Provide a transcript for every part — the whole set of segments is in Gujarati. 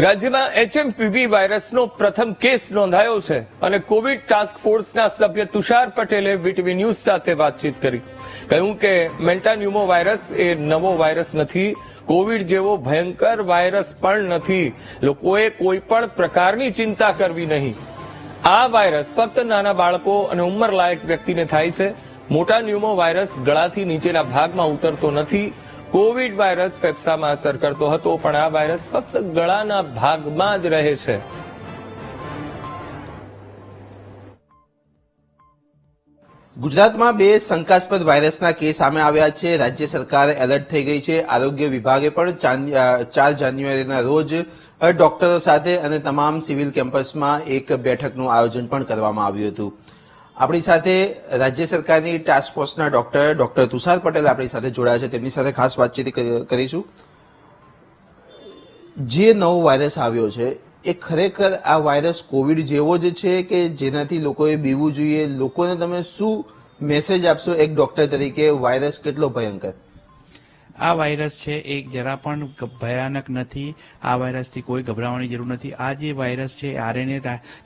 રાજ્યમાં એચએમપીવી વાયરસનો પ્રથમ કેસ નોંધાયો છે અને કોવિડ ટાસ્ક ફોર્સના સભ્ય તુષાર પટેલે વીટીવી ન્યૂઝ સાથે વાતચીત કરી. કહ્યું કે મેન્ટાન્યુમો વાયરસ એ નવો વાયરસ નથી, કોવિડ જેવો ભયંકર વાયરસ પણ નથી. લોકોએ કોઈ પણ પ્રકારની ચિંતા કરવી નહીં. આ વાયરસ ફક્ત નાના બાળકો અને ઉંમરલાયક વ્યક્તિને થાય છે. મોટા ન્યુમો વાયરસ ગળાથી નીચેના ભાગમાં ઉતરતો નથી. કોવિડ વાયરસ ફેફસામાં અસર કરતો હતો, પણ આ વાયરસ ફક્ત ગળાના ભાગમાં જ રહે છે. ગુજરાતમાં બે શંકાસ્પદ વાયરસના કેસ સામે આવ્યા છે. રાજ્ય સરકાર એલર્ટ થઈ ગઈ છે. આરોગ્ય વિભાગે પણ 4 જાન્યુઆરીના રોજ ડોક્ટરો સાથે અને તમામ સિવિલ કેમ્પસમાં એક બેઠકનું આયોજન પણ કરવામાં આવ્યું હતું. આપણી સાથે રાજ્ય સરકારની ટાસ્ક ફોર્સના ડોક્ટર તુષાર પટેલ આપણી સાથે જોડાયા છે. તેમની સાથે ખાસ વાતચીત કરીશું. જે નવો વાયરસ આવ્યો છે એ ખરેખર આ વાયરસ કોવિડ જેવો જ છે કે જેનાથી લોકોએ બીવું જોઈએ? લોકોને તમે શું મેસેજ આપશો એક ડોક્ટર તરીકે? વાયરસ કેટલો ભયંકર? આ વાયરસ છે એ જરા પણ ભયાનક નથી. આ વાયરસથી કોઈ ગભરાવાની જરૂર નથી. આ જે વાયરસ છે આરએનએ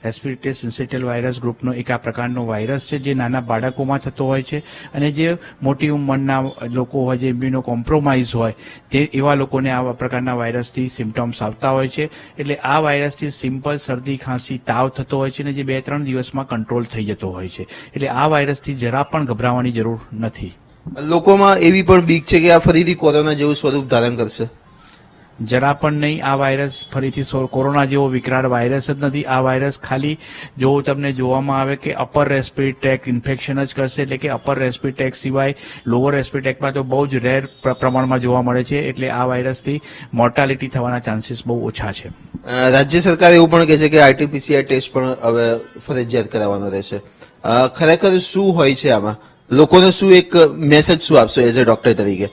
રેસ્પિરેટરી સિન્સિટિયલ વાયરસ ગ્રુપનો એક આ પ્રકારનો વાયરસ છે જે નાના બાળકોમાં થતો હોય છે અને જે મોટી ઉંમરના લોકો હોય, જે ઇમ્યુનો કોમ્પ્રોમાઇઝ હોય, તે એવા લોકોને આવા પ્રકારના વાયરસથી સિમ્ટમ્સ આવતા હોય છે. એટલે આ વાયરસથી સિમ્પલ શરદી, ખાંસી, તાવ થતો હોય છે અને જે 2-3 દિવસમાં કંટ્રોલ થઈ જતો હોય છે. એટલે આ વાયરસથી જરા પણ ગભરાવાની જરૂર નથી. લોકોમાં એવી પણ બીક છે કે આ ફરીથી કોરોના જેવું સ્વરૂપ ધારણ કરશે? જરા પણ નહીં. આ વાયરસ ફરીથી કોરોના જેવો વિકરાળ વાયરસ જ નથી. આ વાયરસ ખાલી જો તમને જોવામાં આવે કે અપર રેસ્પિરેટરી ટ્રેક ઇન્ફેક્શન જ કરશે, એટલે કે અપર રેસ્પિરેટરી ટ્રેક સિવાય લોઅર રેસ્પિરેટરી ટ્રેકમાં તો બહુ જ રેર પ્રમાણમાં જોવા મળે છે. એટલે આ વાયરસથી મોર્ટાલિટી થવાના ચાન્સીસ બહુ ઓછા છે. રાજ્ય સરકાર એવું પણ કહે છે કે આરટીપીસીઆર ટેસ્ટ પણ હવે ફરજિયાત કરાવવાનો રહેશે. ખરેખર શું હોય છે આમાં? લોકોને શું એક મેસેજ શું આપશો એઝ એ ડોક્ટર તરીકે?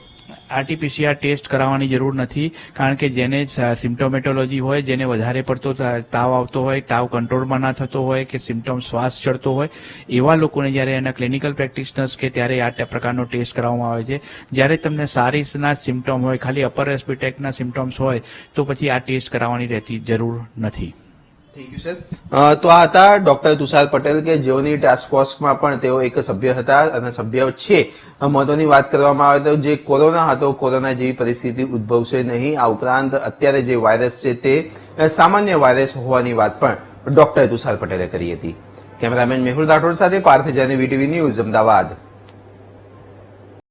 આરટીપીસીઆર ટેસ્ટ કરાવવાની જરૂર નથી, કારણ કે જેને સિમ્ટોમેટોલોજી હોય, જેને વધારે પડતો તાવ આવતો હોય, તાવ કંટ્રોલમાં ના થતો હોય કે સિમ્ટમ શ્વાસ ચડતો હોય, એવા લોકોને જ્યારે એના ક્લિનિકલ પ્રેક્ટિશનર્સ કે ત્યારે આ પ્રકારનો ટેસ્ટ કરવામાં આવે છે. જ્યારે તમને સારીસના સિમ્ટમ હોય, ખાલી અપર રેસ્પિરેટરી ટ્રેકના સિમ્ટમ્સ હોય, તો પછી આ ટેસ્ટ કરાવવાની રહેતી જરૂર નથી. Thank you sir. તો આ હતા ડોક્ટર તુષાર પટેલ કે જેઓની ટાસ્ક ફોર્સમાં પણ તેઓ એક સભ્ય હતા અને સભ્ય છે. મહત્વની વાત કરવામાં આવે તો જે કોરોના હતો, કોરોના જેવી પરિસ્થિતિ ઉદ્ભવશે નહીં. આ ઉપરાંત અત્યારે જે વાયરસ છે તે સામાન્ય વાયરસ હોવાની વાત પણ ડોક્ટર તુષાર પટેલે કરી હતી. કેમેરામેન મેહુલ રાઠોડ સાથે પાર્થ જાની, વીટીવી ન્યૂઝ, અમદાવાદ.